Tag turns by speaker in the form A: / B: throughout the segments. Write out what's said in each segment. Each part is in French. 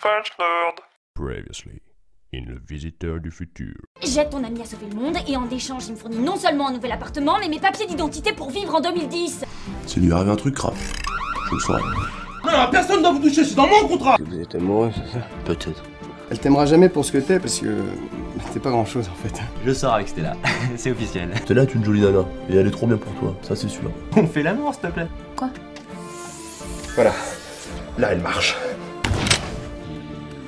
A: French Nerd.
B: Previously, in Le Visiteur du Futur.
C: J'aide ton ami à sauver le monde et en échange, il me fournit non seulement un nouvel appartement, mais mes papiers d'identité pour vivre en 2010.
D: C'est lui arrivé un truc grave. Je le saurais.
E: Non, personne ne doit vous toucher, c'est dans mon contrat.
D: Vous êtes amoureux, c'est ça? Peut-être.
F: Elle t'aimera jamais pour ce que t'es parce que t'es pas grand chose en fait.
G: Je sors avec Stella, c'est officiel.
D: Stella est une jolie nana, et elle est trop bien pour toi, ça c'est sûr.
G: On fait l'amour, s'il te plaît.
C: Quoi?
E: Voilà. Là, elle marche.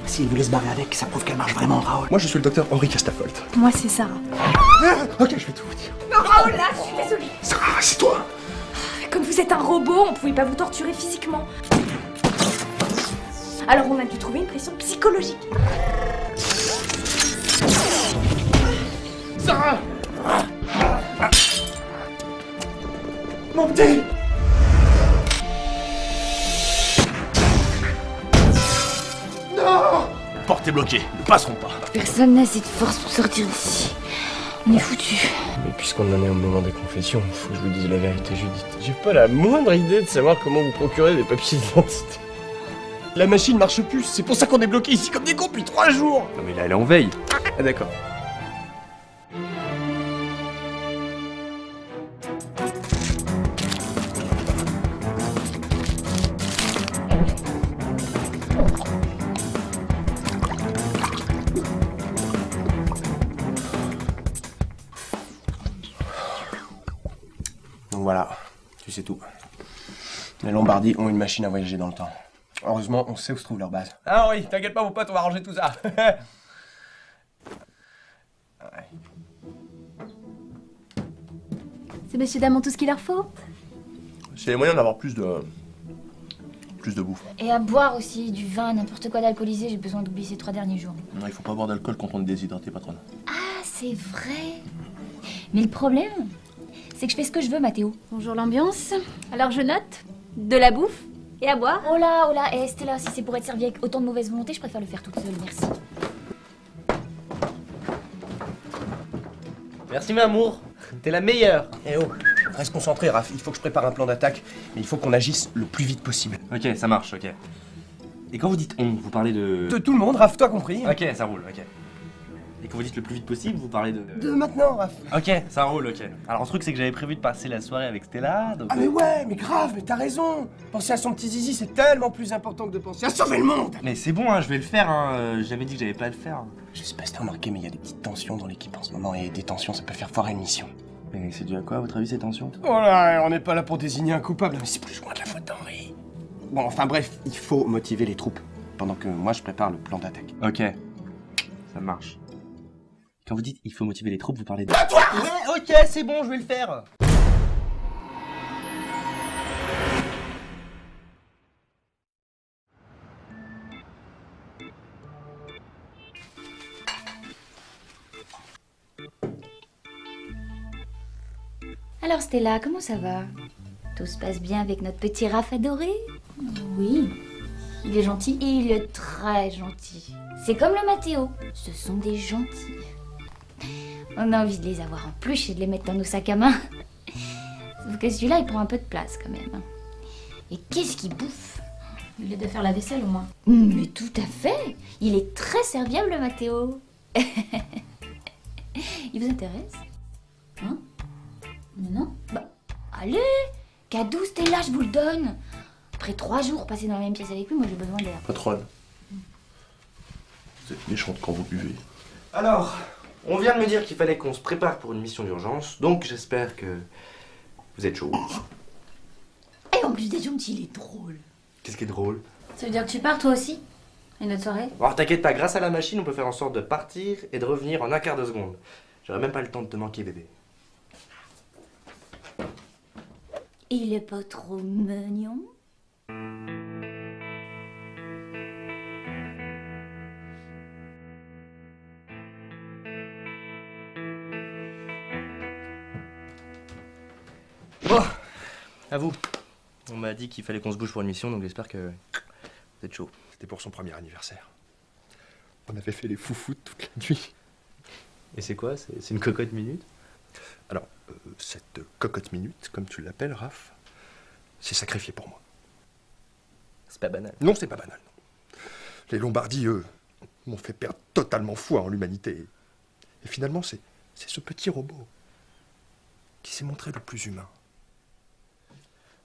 H: S'il vous laisse barrer avec, ça prouve qu'elle marche vraiment, Raoul.
E: Moi, je suis le docteur Henri Castafolt.
C: Moi, c'est Sarah.
E: Ok, je vais tout vous dire.
C: Non, Raoul, là, je suis désolée.
E: Sarah, c'est toi.
C: Comme vous êtes un robot, on pouvait pas vous torturer physiquement. Alors on a dû trouver une pression psychologique.
E: Sarah. Mon petit. Non.
D: Porte est bloquée, ne passeront pas.
C: Personne n'a assez de force pour sortir d'ici. On est foutus.
F: Mais puisqu'on en est au moment des confessions, faut que je vous dise la vérité, Judith. J'ai pas la moindre idée de savoir comment vous procurer des papiers d'identité.
E: La machine marche plus, c'est pour ça qu'on est bloqué ici comme des cons depuis 3 jours.
G: Non mais là, elle est en veille.
E: Ah d'accord. Donc voilà, tu sais tout. Les Lombardies ont une machine à voyager dans le temps. Heureusement, on sait où se trouve leur base. Ah oui, t'inquiète pas mon pote, on va arranger tout ça.
C: Ces messieurs dames ont tout ce qu'il leur faut.
D: C'est les moyens d'avoir plus de bouffe.
C: Et à boire aussi, du vin, n'importe quoi d'alcoolisé, j'ai besoin d'oublier ces 3 derniers jours.
D: Non, il faut pas boire d'alcool quand on est déshydraté, patronne.
C: Ah, c'est vrai. Mais le problème, c'est que je fais ce que je veux, Mathéo. Bonjour l'ambiance. Alors je note de la bouffe et à boire. Oh là, et Stella, si c'est pour être servie avec autant de mauvaise volonté, je préfère le faire toute seule, merci.
G: Merci, mon amour. T'es la meilleure.
E: Eh oh, reste concentré, Raph. Il faut que je prépare un plan d'attaque, mais il faut qu'on agisse le plus vite possible.
G: Ok, ça marche, ok. Et quand vous dites on, vous parlez de...
E: De tout le monde, Raph, toi compris.
G: Ok, ça roule, ok. Et quand vous dites le plus vite possible, vous parlez de...
E: De maintenant, Raph.
G: Ok, ça roule, ok. Alors, le truc, c'est que j'avais prévu de passer la soirée avec Stella, donc...
E: Ah mais ouais, mais grave, mais t'as raison. Penser à son petit zizi, c'est tellement plus important que de penser à sauver le monde.
G: Mais c'est bon, hein, je vais le faire, hein. J'avais dit que j'allais pas le faire.
E: Je sais pas si t'as remarqué, mais il y a des petites tensions dans l'équipe en ce moment, et des tensions, ça peut faire foirer une mission.
G: Mais c'est dû à quoi, à votre avis, ces tensions?
E: Oh là, on n'est pas là pour désigner un coupable, mais c'est plus ou moins de la faute d'Henri. Bon, enfin bref, il faut motiver les troupes, pendant que moi je prépare le plan d'attaque.
G: Ok, ça marche. Quand vous dites il faut motiver les troupes, vous parlez de...
E: À toi.
G: Ouais, ok, c'est bon, je vais le faire.
C: Alors Stella, comment ça va? Tout se passe bien avec notre petit Raph adoré? Oui. Il est gentil? Il est très gentil. C'est comme le Mathéo. Ce sont des gentils. On a envie de les avoir en plus et de les mettre dans nos sacs à main. Sauf que celui-là, il prend un peu de place quand même. Et qu'est-ce qu'il bouffe? Il est de faire la vaisselle au moins. Mais tout à fait. Il est très serviable, le Mathéo. Il vous intéresse? Hein? Non? Bah, allez! Cadeau, Stella, je vous le donne. Après 3 jours passés dans la même pièce avec lui, moi j'ai besoin d'air.
D: Patronne, vous êtes méchante quand vous buvez.
G: Alors, on vient de me dire qu'il fallait qu'on se prépare pour une mission d'urgence, donc j'espère que vous êtes chaud.
C: Et en plus d'être gentil, il est drôle.
G: Qu'est-ce qui est drôle?
C: Ça veut dire que tu pars toi aussi? Et notre soirée?
G: Alors t'inquiète pas, grâce à la machine, on peut faire en sorte de partir et de revenir en un quart de seconde. J'aurais même pas le temps de te manquer, bébé.
C: Il est pas trop mignon?
G: Bon, à vous. On m'a dit qu'il fallait qu'on se bouge pour une mission, donc j'espère que vous êtes chaud.
E: C'était pour son premier anniversaire. On avait fait les foufous toute la nuit.
G: Et c'est quoi? C'est une cocotte minute?
E: Alors, cette cocotte minute, comme tu l'appelles, Raph, c'est sacrifié pour moi.
G: C'est pas banal.
E: Non, c'est pas banal. Non.
A: Les Lombardi, eux, m'ont fait perdre totalement foi en l'humanité. Et finalement, c'est ce petit robot qui s'est montré le plus humain.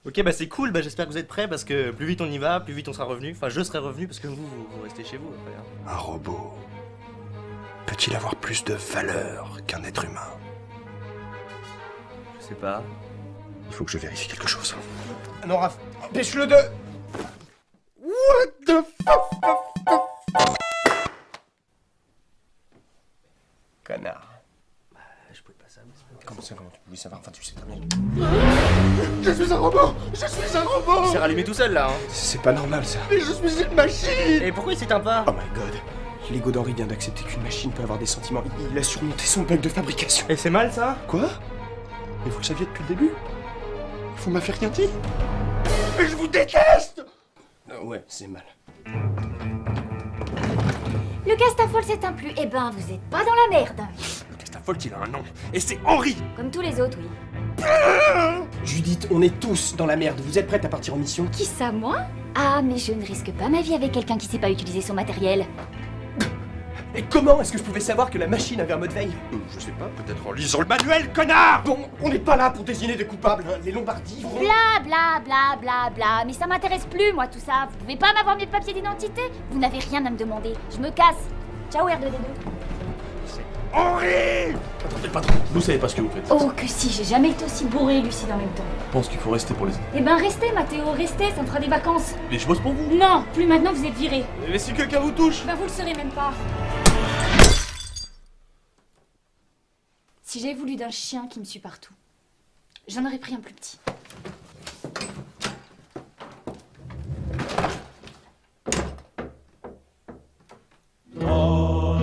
G: Ok, bah c'est cool, bah j'espère que vous êtes prêts parce que plus vite on y va, plus vite on sera revenu. Enfin, je serai revenu parce que vous restez chez vous après. Hein.
A: Un robot peut-il avoir plus de valeur qu'un être humain?
G: Je sais pas.
A: Il faut que je vérifie quelque chose.
E: Ah non, Raph, empêche-le de...
A: What the fuck?
E: Connard.
G: Je pouvais pas savoir.
E: Comment ça, comment tu pouvais savoir? Enfin, tu sais très bien.
A: Je suis un robot! Je suis un robot!
G: Il s'est rallumé tout seul là, hein.
E: C'est pas normal, ça.
A: Mais je suis une machine!
G: Et pourquoi il s'éteint pas?
E: Oh my god. L'ego d'Henri vient d'accepter qu'une machine peut avoir des sentiments. Il a surmonté son bug de fabrication.
G: Et c'est mal ça?
A: Quoi? Mais vous le saviez depuis le début? Vous m'avez rien dit? Mais je vous déteste!
E: Ouais, c'est mal.
C: Le Castafold s'éteint plus. Eh ben, vous êtes pas dans la merde.
A: Le Castafold, il a un nom. Et c'est Henri!
C: Comme tous les autres, oui.
E: Judith, on est tous dans la merde. Vous êtes prête à partir en mission?
C: Qui ça, moi? Ah, mais je ne risque pas ma vie avec quelqu'un qui sait pas utiliser son matériel.
E: Et comment est-ce que je pouvais savoir que la machine avait un mode veille?
A: Je sais pas, peut-être en lisant le manuel, connard!
E: Bon, on n'est pas là pour désigner des coupables, hein. Les Lombardi vont...
C: Bla bla bla bla bla. Mais ça m'intéresse plus, moi, tout ça. Vous pouvez pas m'avoir mes papiers d'identité? Vous n'avez rien à me demander. Je me casse. Ciao, R2D2.
A: Henri!
D: Attendez, patron, vous savez pas ce que vous faites.
C: Oh, que si, j'ai jamais été aussi bourré et lucide en même temps.
D: Je pense qu'il faut rester pour les autres.
C: Eh ben, restez, Mathéo, restez, ça me fera des vacances.
D: Mais je bosse pour vous.
C: Non, plus maintenant, vous êtes viré.
D: Mais si quelqu'un vous touche.
C: Ben, vous le saurez même pas. Si j'avais voulu d'un chien qui me suit partout, j'en aurais pris un plus petit.
E: Oh,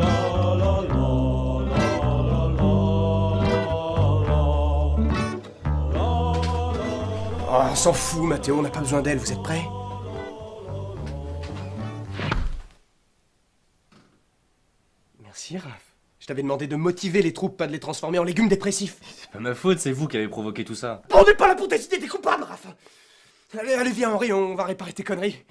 E: on s'en fout, Mathéo, on n'a pas besoin d'elle. Vous êtes prêts? Merci, Raph. Je t'avais demandé de motiver les troupes, pas de les transformer en légumes dépressifs.
G: C'est pas ma faute, c'est vous qui avez provoqué tout ça.
E: On n'est pas là pour décider des coupables, Raph. Allez, allez, viens, Henri, on va réparer tes conneries.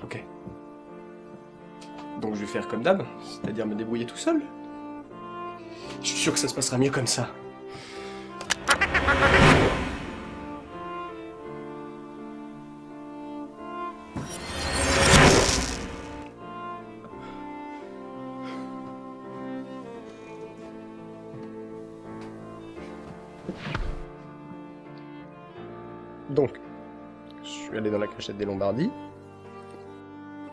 E: Ok. Donc je vais faire comme d'hab, c'est-à-dire me débrouiller tout seul. Je suis sûr que ça se passera mieux comme ça. Donc, je suis allé dans la cachette des Lombardi.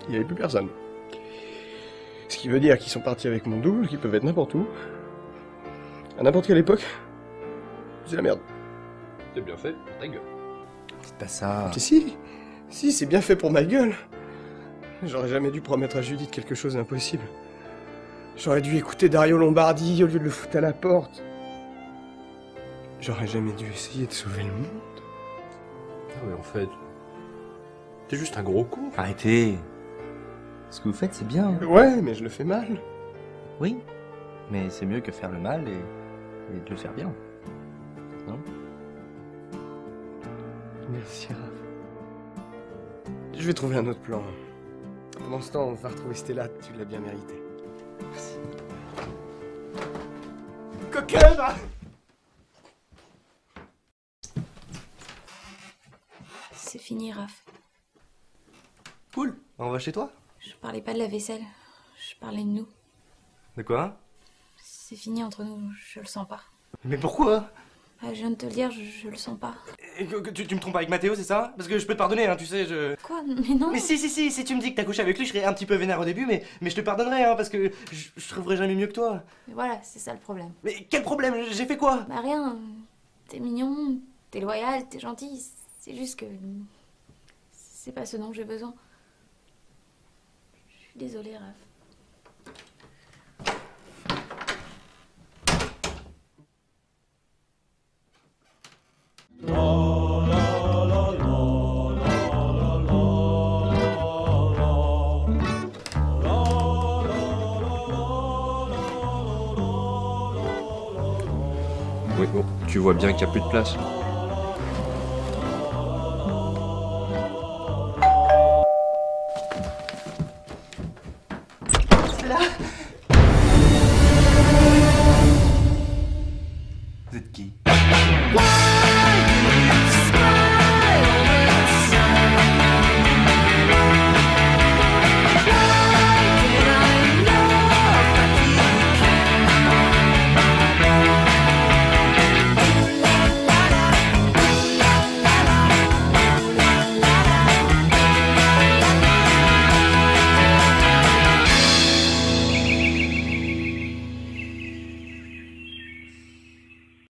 E: Il n'y avait plus personne. Ce qui veut dire qu'ils sont partis avec mon double, qui peuvent être n'importe où. À n'importe quelle époque. C'est la merde.
B: C'est bien fait, ta gueule.
G: C'est pas ça.
E: Si, c'est bien fait pour ma gueule. J'aurais jamais dû promettre à Judith quelque chose d'impossible. J'aurais dû écouter Dario Lombardi au lieu de le foutre à la porte. J'aurais jamais dû essayer de sauver le monde.
B: Ah mais en fait, t'es juste un gros con.
G: Arrêtez. Ce que vous faites, c'est bien.
E: Ouais, mais je le fais mal.
G: Oui. Mais c'est mieux que faire le mal et de le faire bien. Non?
E: Merci, Raph. Je vais trouver un autre plan. Pendant ce temps, on va retrouver Stella, tu l'as bien mérité. Merci. Coquin, va!
I: C'est fini, Raph.
G: Cool. On va chez toi?
I: Je parlais pas de la vaisselle. Je parlais de nous.
G: De quoi?
I: C'est fini entre nous, je le sens pas.
G: Mais pourquoi?
I: Ah, je viens de te le dire, je le sens pas.
G: Tu me trompes avec Mathéo, c'est ça? Parce que je peux te pardonner, hein, tu sais, je...
I: Quoi? Mais non.
G: Mais si tu me dis que t'as couché avec lui, je serais un petit peu vénère au début, mais je te pardonnerai, hein, parce que je trouverai jamais mieux que toi.
I: Mais voilà, c'est ça le problème.
G: Mais quel problème? J'ai fait quoi?
I: Bah rien. T'es mignon, t'es loyal, t'es gentil. C'est juste que... c'est pas ce dont j'ai besoin. Je suis désolée, Raph.
B: Oui, bon, tu vois bien qu'il n'y a plus de place.
J: Stella,